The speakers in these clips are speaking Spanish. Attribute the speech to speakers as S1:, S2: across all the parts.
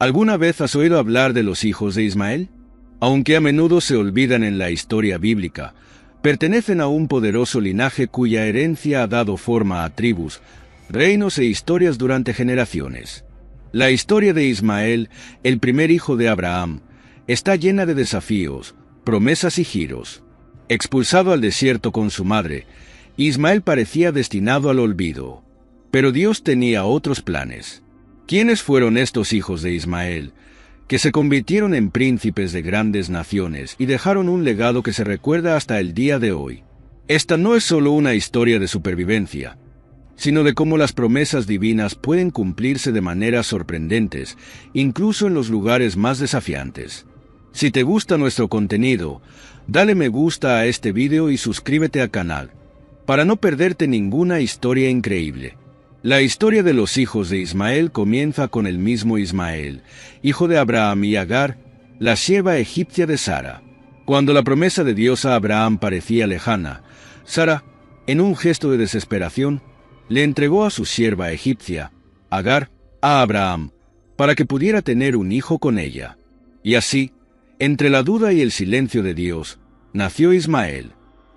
S1: ¿Alguna vez has oído hablar de los hijos de Ismael? Aunque a menudo se olvidan en la historia bíblica, pertenecen a un poderoso linaje cuya herencia ha dado forma a tribus, reinos e historias durante generaciones. La historia de Ismael, el primer hijo de Abraham, está llena de desafíos, promesas y giros. Expulsado al desierto con su madre, Ismael parecía destinado al olvido, pero Dios tenía otros planes. ¿Quiénes fueron estos hijos de Ismael, que se convirtieron en príncipes de grandes naciones y dejaron un legado que se recuerda hasta el día de hoy? Esta no es solo una historia de supervivencia, sino de cómo las promesas divinas pueden cumplirse de maneras sorprendentes, incluso en los lugares más desafiantes. Si te gusta nuestro contenido, dale me gusta a este video y suscríbete al canal, para no perderte ninguna historia increíble. La historia de los hijos de Ismael comienza con el mismo Ismael, hijo de Abraham y Agar, la sierva egipcia de Sara. Cuando la promesa de Dios a Abraham parecía lejana, Sara, en un gesto de desesperación, le entregó a su sierva egipcia, Agar, a Abraham, para que pudiera tener un hijo con ella. Y así, entre la duda y el silencio de Dios, nació Ismael,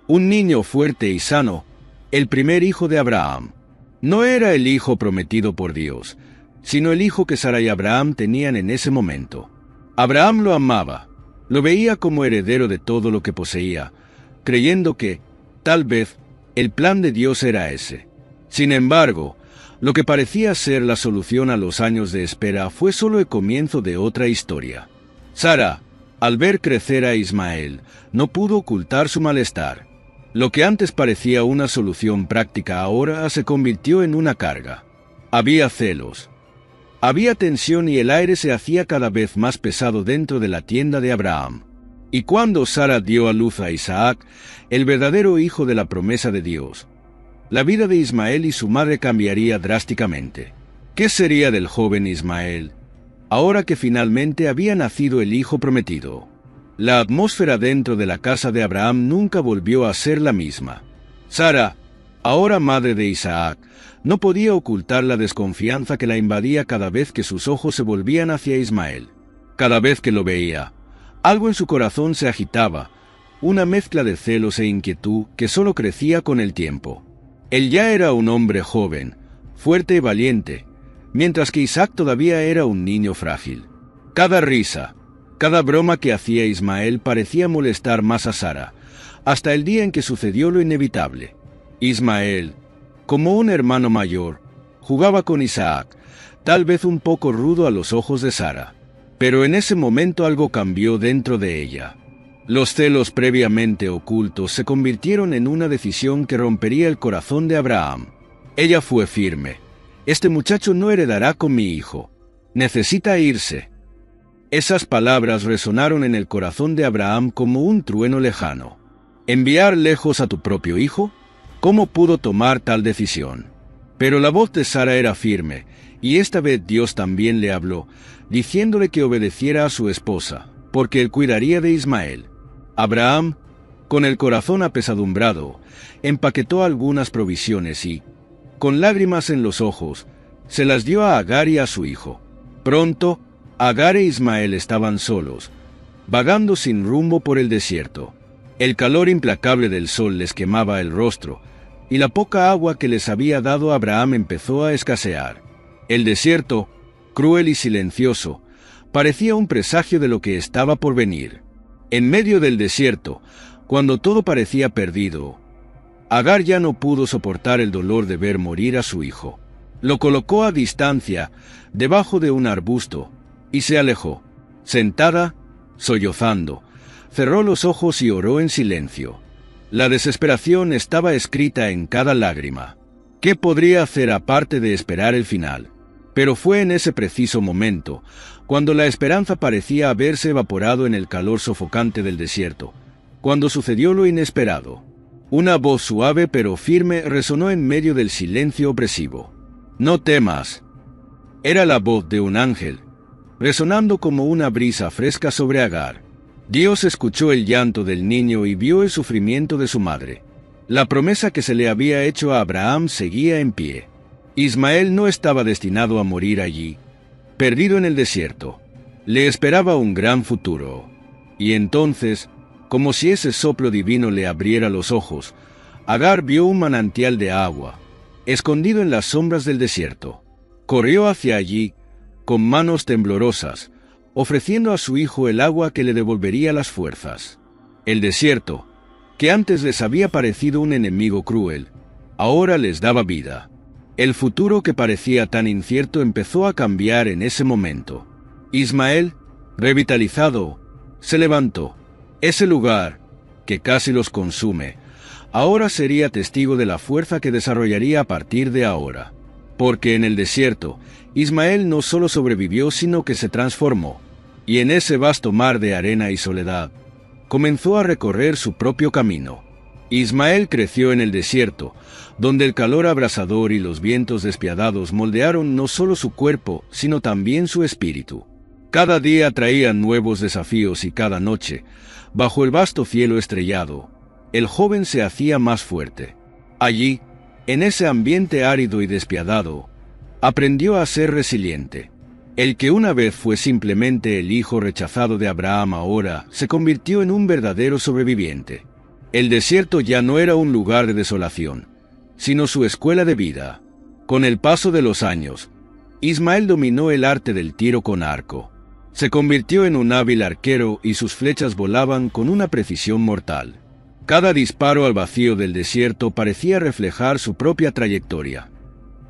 S1: un niño fuerte y sano, el primer hijo de Abraham. No era el hijo prometido por Dios, sino el hijo que Sara y Abraham tenían en ese momento. Abraham lo amaba, lo veía como heredero de todo lo que poseía, creyendo que, tal vez, el plan de Dios era ese. Sin embargo, lo que parecía ser la solución a los años de espera fue solo el comienzo de otra historia. Sara, al ver crecer a Ismael, no pudo ocultar su malestar. Lo que antes parecía una solución práctica ahora se convirtió en una carga. Había celos. Había tensión y el aire se hacía cada vez más pesado dentro de la tienda de Abraham. Y cuando Sara dio a luz a Isaac, el verdadero hijo de la promesa de Dios, la vida de Ismael y su madre cambiaría drásticamente. ¿Qué sería del joven Ismael, ahora que finalmente había nacido el hijo prometido? La atmósfera dentro de la casa de Abraham nunca volvió a ser la misma. Sara, ahora madre de Isaac, no podía ocultar la desconfianza que la invadía cada vez que sus ojos se volvían hacia Ismael. Cada vez que lo veía, algo en su corazón se agitaba, una mezcla de celos e inquietud que solo crecía con el tiempo. Él ya era un hombre joven, fuerte y valiente, mientras que Isaac todavía era un niño frágil. Cada risa, cada broma que hacía Ismael parecía molestar más a Sara, hasta el día en que sucedió lo inevitable. Ismael, como un hermano mayor, jugaba con Isaac, tal vez un poco rudo a los ojos de Sara. Pero en ese momento algo cambió dentro de ella. Los celos previamente ocultos se convirtieron en una decisión que rompería el corazón de Abraham. Ella fue firme. Este muchacho no heredará con mi hijo. Necesita irse. Esas palabras resonaron en el corazón de Abraham como un trueno lejano. ¿Enviar lejos a tu propio hijo? ¿Cómo pudo tomar tal decisión? Pero la voz de Sara era firme, y esta vez Dios también le habló, diciéndole que obedeciera a su esposa, porque él cuidaría de Ismael. Abraham, con el corazón apesadumbrado, empaquetó algunas provisiones y, con lágrimas en los ojos, se las dio a Agar y a su hijo. Pronto, Agar e Ismael estaban solos, vagando sin rumbo por el desierto. El calor implacable del sol les quemaba el rostro, y la poca agua que les había dado Abraham empezó a escasear. El desierto, cruel y silencioso, parecía un presagio de lo que estaba por venir. En medio del desierto, cuando todo parecía perdido, Agar ya no pudo soportar el dolor de ver morir a su hijo. Lo colocó a distancia, debajo de un arbusto, y se alejó. Sentada, sollozando, cerró los ojos y oró en silencio. La desesperación estaba escrita en cada lágrima. ¿Qué podría hacer aparte de esperar el final? Pero fue en ese preciso momento, cuando la esperanza parecía haberse evaporado en el calor sofocante del desierto, cuando sucedió lo inesperado. Una voz suave pero firme resonó en medio del silencio opresivo. «No temas». Era la voz de un ángel, resonando como una brisa fresca sobre Agar. Dios escuchó el llanto del niño y vio el sufrimiento de su madre. La promesa que se le había hecho a Abraham seguía en pie. Ismael no estaba destinado a morir allí, perdido en el desierto. Le esperaba un gran futuro. Y entonces, como si ese soplo divino le abriera los ojos, Agar vio un manantial de agua, escondido en las sombras del desierto. Corrió hacia allí, con manos temblorosas, ofreciendo a su hijo el agua que le devolvería las fuerzas. El desierto, que antes les había parecido un enemigo cruel, ahora les daba vida. El futuro que parecía tan incierto empezó a cambiar en ese momento. Ismael, revitalizado, se levantó. Ese lugar, que casi los consume, ahora sería testigo de la fuerza que desarrollaría a partir de ahora. Porque en el desierto, Ismael no solo sobrevivió, sino que se transformó. Y en ese vasto mar de arena y soledad, comenzó a recorrer su propio camino. Ismael creció en el desierto, donde el calor abrasador y los vientos despiadados moldearon no solo su cuerpo, sino también su espíritu. Cada día traían nuevos desafíos y cada noche, bajo el vasto cielo estrellado, el joven se hacía más fuerte. Allí, en ese ambiente árido y despiadado, aprendió a ser resiliente. El que una vez fue simplemente el hijo rechazado de Abraham ahora se convirtió en un verdadero sobreviviente. El desierto ya no era un lugar de desolación, sino su escuela de vida. Con el paso de los años, Ismael dominó el arte del tiro con arco. Se convirtió en un hábil arquero y sus flechas volaban con una precisión mortal. Cada disparo al vacío del desierto parecía reflejar su propia trayectoria,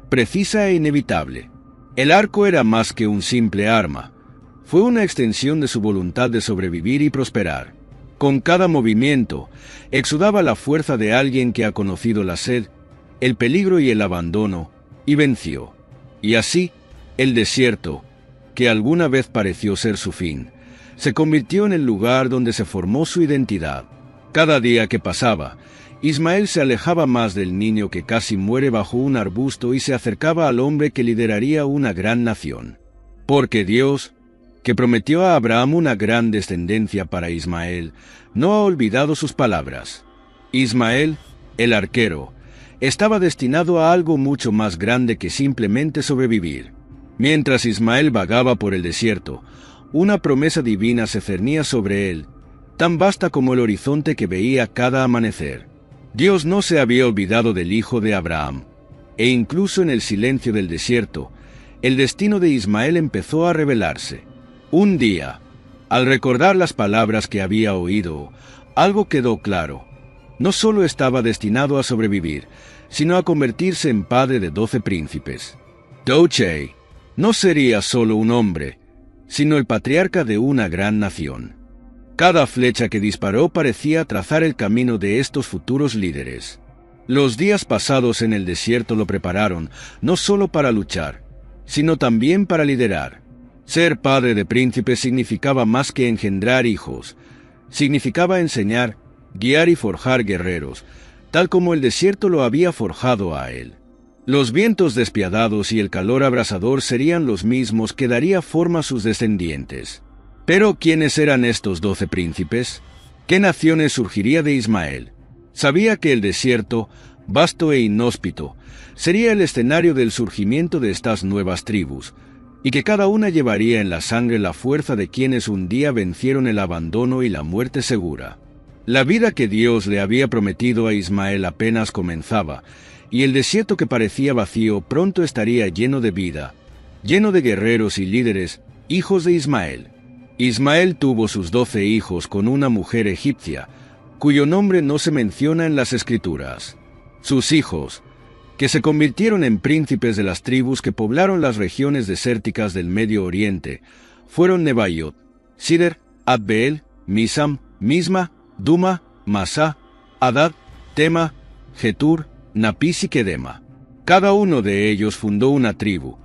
S1: precisa e inevitable. El arco era más que un simple arma, fue una extensión de su voluntad de sobrevivir y prosperar. Con cada movimiento, exudaba la fuerza de alguien que ha conocido la sed, el peligro y el abandono, y venció. Y así, el desierto, que alguna vez pareció ser su fin, se convirtió en el lugar donde se formó su identidad. Cada día que pasaba, Ismael se alejaba más del niño que casi muere bajo un arbusto y se acercaba al hombre que lideraría una gran nación. Porque Dios, que prometió a Abraham una gran descendencia para Ismael, no ha olvidado sus palabras. Ismael, el arquero, estaba destinado a algo mucho más grande que simplemente sobrevivir. Mientras Ismael vagaba por el desierto, una promesa divina se cernía sobre él, tan vasta como el horizonte que veía cada amanecer. Dios no se había olvidado del hijo de Abraham, e incluso en el silencio del desierto, el destino de Ismael empezó a revelarse. Un día, al recordar las palabras que había oído, algo quedó claro. No solo estaba destinado a sobrevivir, sino a convertirse en padre de 12 príncipes. Douche no sería solo un hombre, sino el patriarca de una gran nación. Cada flecha que disparó parecía trazar el camino de estos futuros líderes. Los días pasados en el desierto lo prepararon no solo para luchar, sino también para liderar. Ser padre de príncipes significaba más que engendrar hijos, significaba enseñar, guiar y forjar guerreros, tal como el desierto lo había forjado a él. Los vientos despiadados y el calor abrasador serían los mismos que daría forma a sus descendientes. Pero ¿quiénes eran estos 12 príncipes? ¿Qué naciones surgiría de Ismael? Sabía que el desierto, vasto e inhóspito, sería el escenario del surgimiento de estas nuevas tribus, y que cada una llevaría en la sangre la fuerza de quienes un día vencieron el abandono y la muerte segura. La vida que Dios le había prometido a Ismael apenas comenzaba, y el desierto que parecía vacío pronto estaría lleno de vida, lleno de guerreros y líderes, hijos de Ismael. Ismael tuvo sus 12 hijos con una mujer egipcia, cuyo nombre no se menciona en las Escrituras. Sus hijos, que se convirtieron en príncipes de las tribus que poblaron las regiones desérticas del Medio Oriente, fueron Nebaiot, Sider, Adbeel, Misam, Misma, Duma, Masá, Hadad, Tema, Getur, Napis y Kedema. Cada uno de ellos fundó una tribu,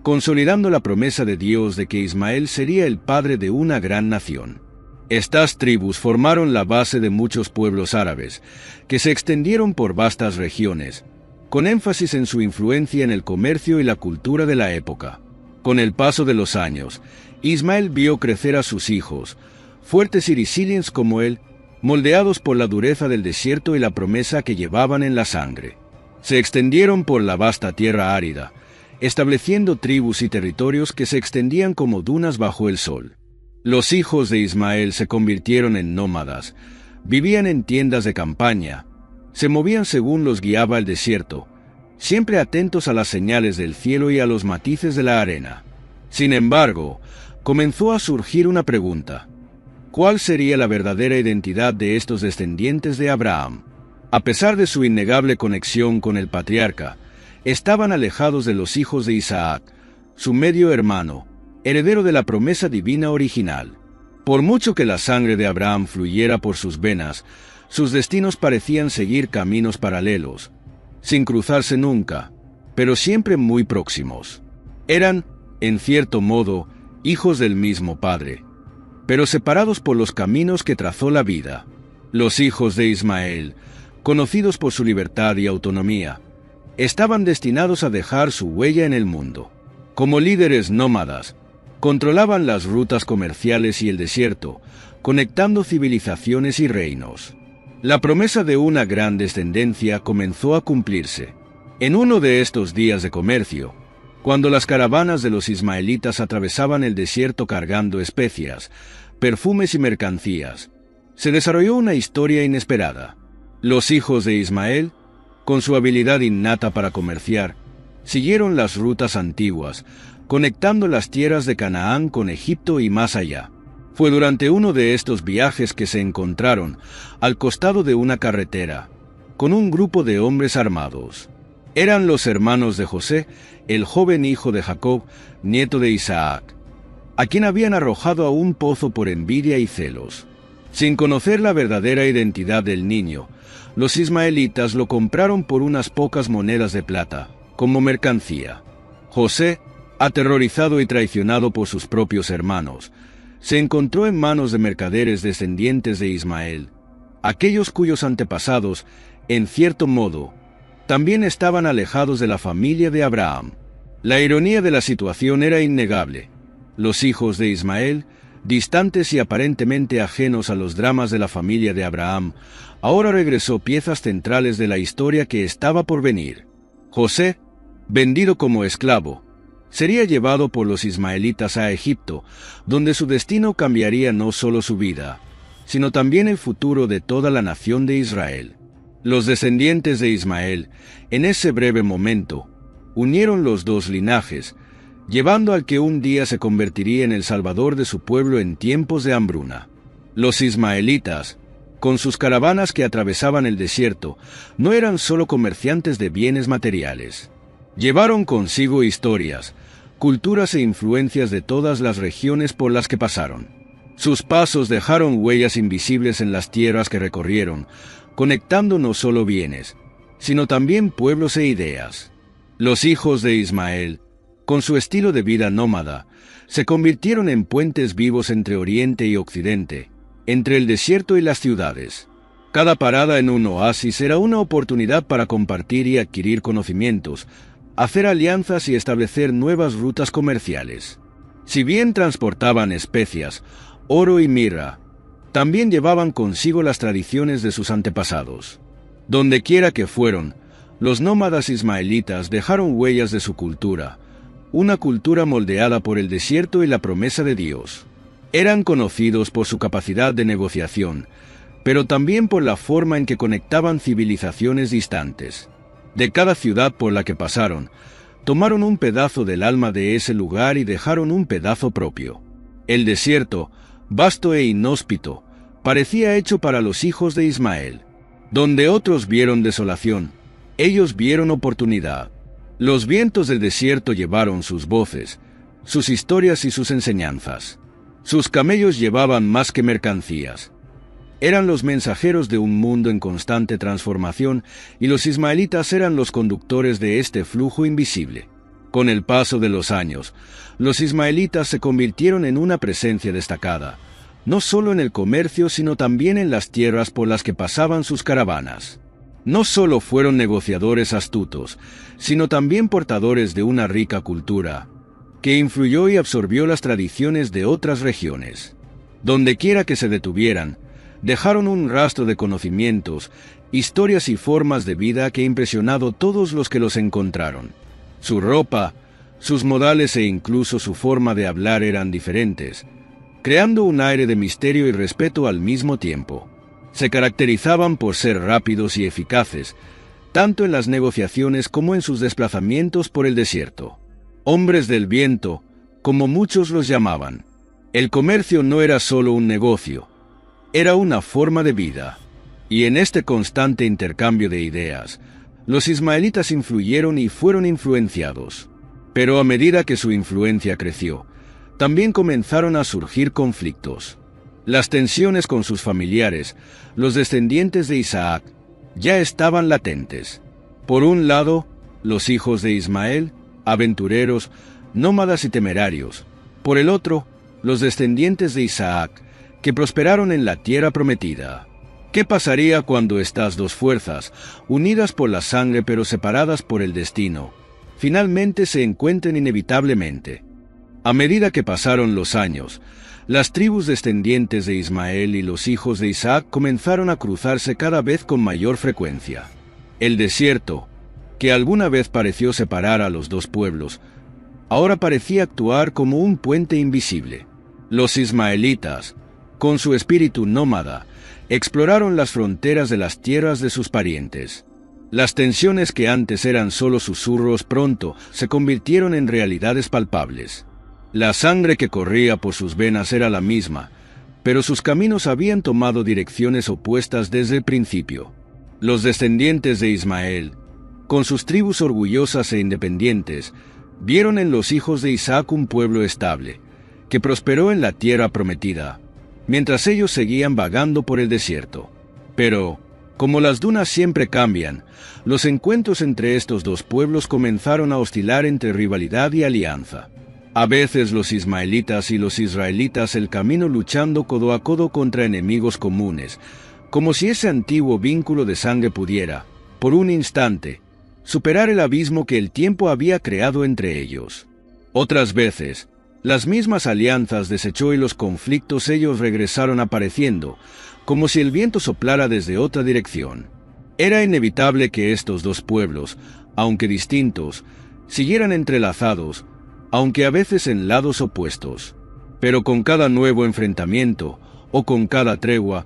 S1: consolidando la promesa de Dios de que Ismael sería el padre de una gran nación. Estas tribus formaron la base de muchos pueblos árabes, que se extendieron por vastas regiones, con énfasis en su influencia en el comercio y la cultura de la época. Con el paso de los años, Ismael vio crecer a sus hijos, fuertes y resilientes como él, moldeados por la dureza del desierto y la promesa que llevaban en la sangre. Se extendieron por la vasta tierra árida, estableciendo tribus y territorios que se extendían como dunas bajo el sol. Los hijos de Ismael se convirtieron en nómadas, vivían en tiendas de campaña, se movían según los guiaba el desierto, siempre atentos a las señales del cielo y a los matices de la arena. Sin embargo, comenzó a surgir una pregunta. ¿Cuál sería la verdadera identidad de estos descendientes de Abraham? A pesar de su innegable conexión con el patriarca, estaban alejados de los hijos de Isaac, su medio hermano, heredero de la promesa divina original. Por mucho que la sangre de Abraham fluyera por sus venas, sus destinos parecían seguir caminos paralelos, sin cruzarse nunca, pero siempre muy próximos. Eran, en cierto modo, hijos del mismo padre, pero separados por los caminos que trazó la vida. Los hijos de Ismael, conocidos por su libertad y autonomía, estaban destinados a dejar su huella en el mundo. Como líderes nómadas, controlaban las rutas comerciales y el desierto, conectando civilizaciones y reinos. La promesa de una gran descendencia comenzó a cumplirse. En uno de estos días de comercio, cuando las caravanas de los ismaelitas atravesaban el desierto cargando especias, perfumes y mercancías, se desarrolló una historia inesperada. Los hijos de Ismael, con su habilidad innata para comerciar, siguieron las rutas antiguas, conectando las tierras de Canaán con Egipto y más allá. Fue durante uno de estos viajes que se encontraron, al costado de una carretera, con un grupo de hombres armados. Eran los hermanos de José, el joven hijo de Jacob, nieto de Isaac, a quien habían arrojado a un pozo por envidia y celos. Sin conocer la verdadera identidad del niño, los ismaelitas lo compraron por unas pocas monedas de plata, como mercancía. José, aterrorizado y traicionado por sus propios hermanos, se encontró en manos de mercaderes descendientes de Ismael, aquellos cuyos antepasados, en cierto modo, también estaban alejados de la familia de Abraham. La ironía de la situación era innegable. Los hijos de Ismael, distantes y aparentemente ajenos a los dramas de la familia de Abraham, ahora regresó piezas centrales de la historia que estaba por venir. José, vendido como esclavo, sería llevado por los ismaelitas a Egipto, donde su destino cambiaría no solo su vida, sino también el futuro de toda la nación de Israel. Los descendientes de Ismael, en ese breve momento, unieron los dos linajes, llevando al que un día se convertiría en el salvador de su pueblo en tiempos de hambruna. Los ismaelitas, con sus caravanas que atravesaban el desierto, no eran solo comerciantes de bienes materiales. Llevaron consigo historias, culturas e influencias de todas las regiones por las que pasaron. Sus pasos dejaron huellas invisibles en las tierras que recorrieron, conectando no solo bienes, sino también pueblos e ideas. Los hijos de Ismael, con su estilo de vida nómada, se convirtieron en puentes vivos entre Oriente y Occidente, entre el desierto y las ciudades. Cada parada en un oasis era una oportunidad para compartir y adquirir conocimientos, hacer alianzas y establecer nuevas rutas comerciales. Si bien transportaban especias, oro y mirra, también llevaban consigo las tradiciones de sus antepasados. Dondequiera que fueron, los nómadas ismaelitas dejaron huellas de su cultura, una cultura moldeada por el desierto y la promesa de Dios. Eran conocidos por su capacidad de negociación, pero también por la forma en que conectaban civilizaciones distantes. De cada ciudad por la que pasaron, tomaron un pedazo del alma de ese lugar y dejaron un pedazo propio. El desierto, vasto e inhóspito, parecía hecho para los hijos de Ismael. Donde otros vieron desolación, ellos vieron oportunidad. Los vientos del desierto llevaron sus voces, sus historias y sus enseñanzas. Sus camellos llevaban más que mercancías. Eran los mensajeros de un mundo en constante transformación y los ismaelitas eran los conductores de este flujo invisible. Con el paso de los años, los ismaelitas se convirtieron en una presencia destacada, no solo en el comercio sino también en las tierras por las que pasaban sus caravanas. No solo fueron negociadores astutos, sino también portadores de una rica cultura, que influyó y absorbió las tradiciones de otras regiones. Dondequiera que se detuvieran, dejaron un rastro de conocimientos, historias y formas de vida que impresionado a todos los que los encontraron. Su ropa, Sus modales e incluso su forma de hablar eran diferentes, creando un aire de misterio y respeto al mismo tiempo. Se caracterizaban por ser rápidos y eficaces, tanto en las negociaciones como en sus desplazamientos por el desierto. Hombres del viento, como muchos los llamaban. El comercio no era solo un negocio, era una forma de vida. Y en este constante intercambio de ideas, los ismaelitas influyeron y fueron influenciados. Pero a medida que su influencia creció, también comenzaron a surgir conflictos. Las tensiones con sus familiares, los descendientes de Isaac, ya estaban latentes. Por un lado, los hijos de Ismael, aventureros, nómadas y temerarios. Por el otro, los descendientes de Isaac, que prosperaron en la tierra prometida. ¿Qué pasaría cuando estas dos fuerzas, unidas por la sangre pero separadas por el destino, finalmente se encuentren inevitablemente? A medida que pasaron los años, las tribus descendientes de Ismael y los hijos de Isaac comenzaron a cruzarse cada vez con mayor frecuencia. El desierto, que alguna vez pareció separar a los dos pueblos, ahora parecía actuar como un puente invisible. Los ismaelitas, con su espíritu nómada, exploraron las fronteras de las tierras de sus parientes. Las tensiones que antes eran solo susurros pronto se convirtieron en realidades palpables. La sangre que corría por sus venas era la misma, pero sus caminos habían tomado direcciones opuestas desde el principio. Los descendientes de Ismael, con sus tribus orgullosas e independientes, vieron en los hijos de Isaac un pueblo estable, que prosperó en la tierra prometida, mientras ellos seguían vagando por el desierto. Pero, como las dunas siempre cambian, los encuentros entre estos dos pueblos comenzaron a oscilar entre rivalidad y alianza. A veces los ismaelitas y los israelitas el camino luchando codo a codo contra enemigos comunes, como si ese antiguo vínculo de sangre pudiera, por un instante, superar el abismo que el tiempo había creado entre ellos. Otras veces, las mismas alianzas desechó y los conflictos ellos regresaron apareciendo, como si el viento soplara desde otra dirección. Era inevitable que estos dos pueblos, aunque distintos, siguieran entrelazados, aunque a veces en lados opuestos. Pero con cada nuevo enfrentamiento, o con cada tregua,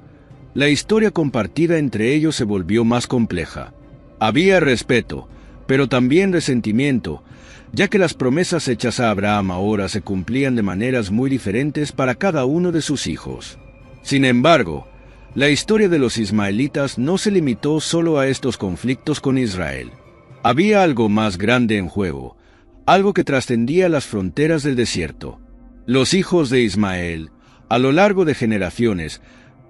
S1: la historia compartida entre ellos se volvió más compleja. Había respeto, pero también resentimiento, ya que las promesas hechas a Abraham ahora se cumplían de maneras muy diferentes para cada uno de sus hijos. Sin embargo, la historia de los ismaelitas no se limitó solo a estos conflictos con Israel. Había algo más grande en juego, algo que trascendía las fronteras del desierto. Los hijos de Ismael, a lo largo de generaciones,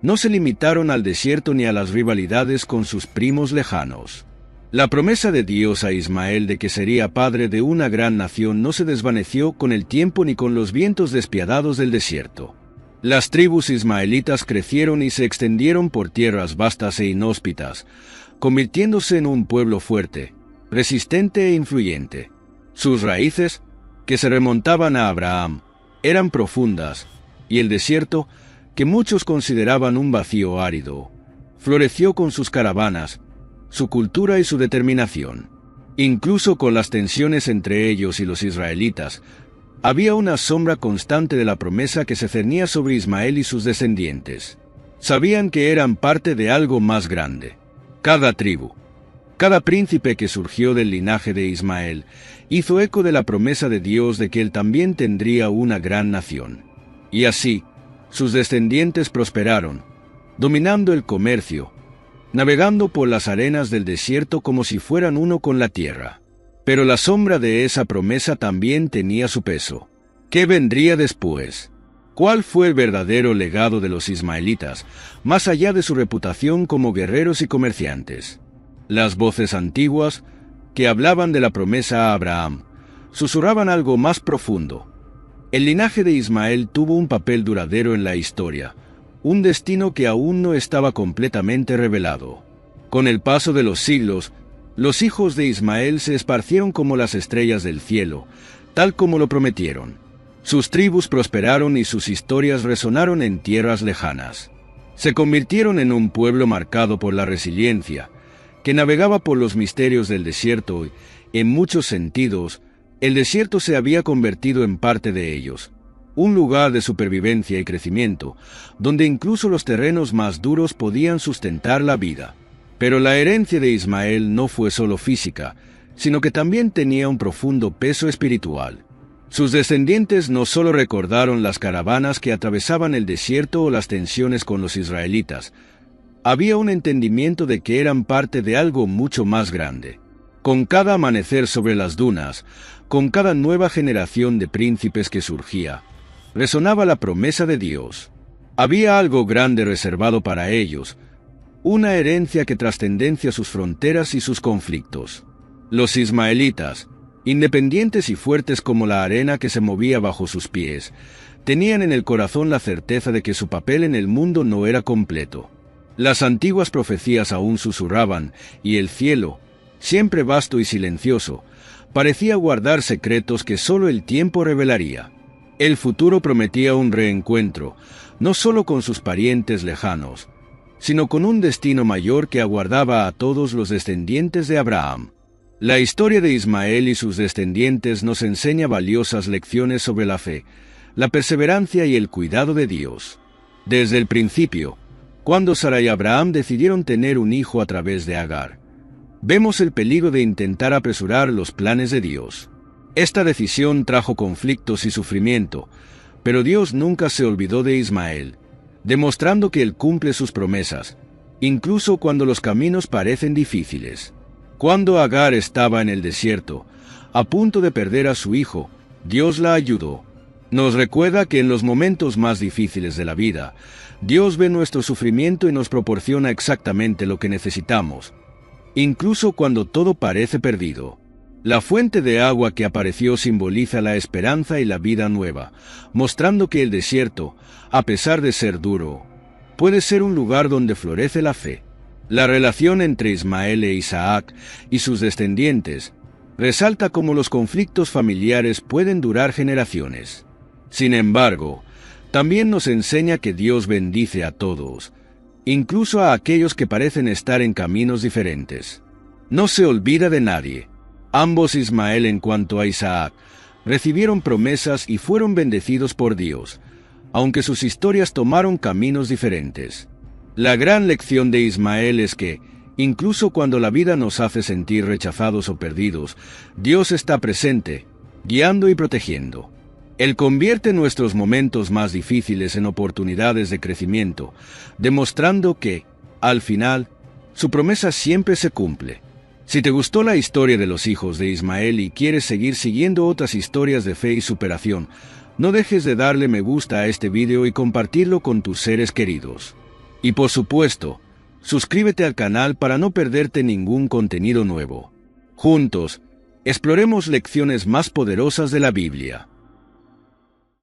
S1: no se limitaron al desierto ni a las rivalidades con sus primos lejanos. La promesa de Dios a Ismael de que sería padre de una gran nación no se desvaneció con el tiempo ni con los vientos despiadados del desierto. Las tribus ismaelitas crecieron y se extendieron por tierras vastas e inhóspitas, convirtiéndose en un pueblo fuerte, resistente e influyente. Sus raíces, que se remontaban a Abraham, eran profundas, y el desierto, que muchos consideraban un vacío árido, floreció con sus caravanas, su cultura y su determinación. Incluso con las tensiones entre ellos y los israelitas, había una sombra constante de la promesa que se cernía sobre Ismael y sus descendientes. Sabían que eran parte de algo más grande. Cada tribu, cada príncipe que surgió del linaje de Ismael, hizo eco de la promesa de Dios de que él también tendría una gran nación. Y así, sus descendientes prosperaron, dominando el comercio, navegando por las arenas del desierto como si fueran uno con la tierra. Pero la sombra de esa promesa también tenía su peso. ¿Qué vendría después? ¿Cuál fue el verdadero legado de los ismaelitas, más allá de su reputación como guerreros y comerciantes? Las voces antiguas, que hablaban de la promesa a Abraham, susurraban algo más profundo. El linaje de Ismael tuvo un papel duradero en la historia, un destino que aún no estaba completamente revelado. Con el paso de los siglos, los hijos de Ismael se esparcieron como las estrellas del cielo, tal como lo prometieron. Sus tribus prosperaron y sus historias resonaron en tierras lejanas. Se convirtieron en un pueblo marcado por la resiliencia, que navegaba por los misterios del desierto y, en muchos sentidos, El desierto se había convertido en parte de ellos, un lugar de supervivencia y crecimiento, donde incluso los terrenos más duros podían sustentar la vida. Pero la herencia de Ismael no fue solo física, sino que también tenía un profundo peso espiritual. Sus descendientes no solo recordaron las caravanas que atravesaban el desierto o las tensiones con los israelitas, había un entendimiento de que eran parte de algo mucho más grande. Con cada amanecer sobre las dunas, con cada nueva generación de príncipes que surgía, resonaba la promesa de Dios. Había algo grande reservado para ellos, una herencia que trascendencia sus fronteras y sus conflictos. Los ismaelitas, independientes y fuertes como la arena que se movía bajo sus pies, tenían en el corazón la certeza de que su papel en el mundo no era completo. Las antiguas profecías aún susurraban, y el cielo, siempre vasto y silencioso, parecía guardar secretos que solo el tiempo revelaría. El futuro prometía un reencuentro, no solo con sus parientes lejanos, sino con un destino mayor que aguardaba a todos los descendientes de Abraham. La historia de Ismael y sus descendientes nos enseña valiosas lecciones sobre la fe, la perseverancia y el cuidado de Dios. Desde el principio, cuando Sara y Abraham decidieron tener un hijo a través de Agar, vemos el peligro de intentar apresurar los planes de Dios. Esta decisión trajo conflictos y sufrimiento, pero Dios nunca se olvidó de Ismael, demostrando que Él cumple sus promesas, incluso cuando los caminos parecen difíciles. Cuando Agar estaba en el desierto, a punto de perder a su hijo, Dios la ayudó. Nos recuerda que en los momentos más difíciles de la vida, Dios ve nuestro sufrimiento y nos proporciona exactamente lo que necesitamos, incluso cuando todo parece perdido. La fuente de agua que apareció simboliza la esperanza y la vida nueva, mostrando que el desierto, a pesar de ser duro, puede ser un lugar donde florece la fe. La relación entre Ismael e Isaac y sus descendientes resalta cómo los conflictos familiares pueden durar generaciones. Sin embargo, también nos enseña que Dios bendice a todos, incluso a aquellos que parecen estar en caminos diferentes. No se olvida de nadie. Ambos, Ismael en cuanto a Isaac, recibieron promesas y fueron bendecidos por Dios, aunque sus historias tomaron caminos diferentes. La gran lección de Ismael es que, incluso cuando la vida nos hace sentir rechazados o perdidos, Dios está presente, guiando y protegiendo. Él convierte nuestros momentos más difíciles en oportunidades de crecimiento, demostrando que, al final, su promesa siempre se cumple. Si te gustó la historia de los hijos de Ismael y quieres seguir siguiendo otras historias de fe y superación, no dejes de darle me gusta a este video y compartirlo con tus seres queridos. Y por supuesto, suscríbete al canal para no perderte ningún contenido nuevo. Juntos, exploremos lecciones más poderosas de la Biblia.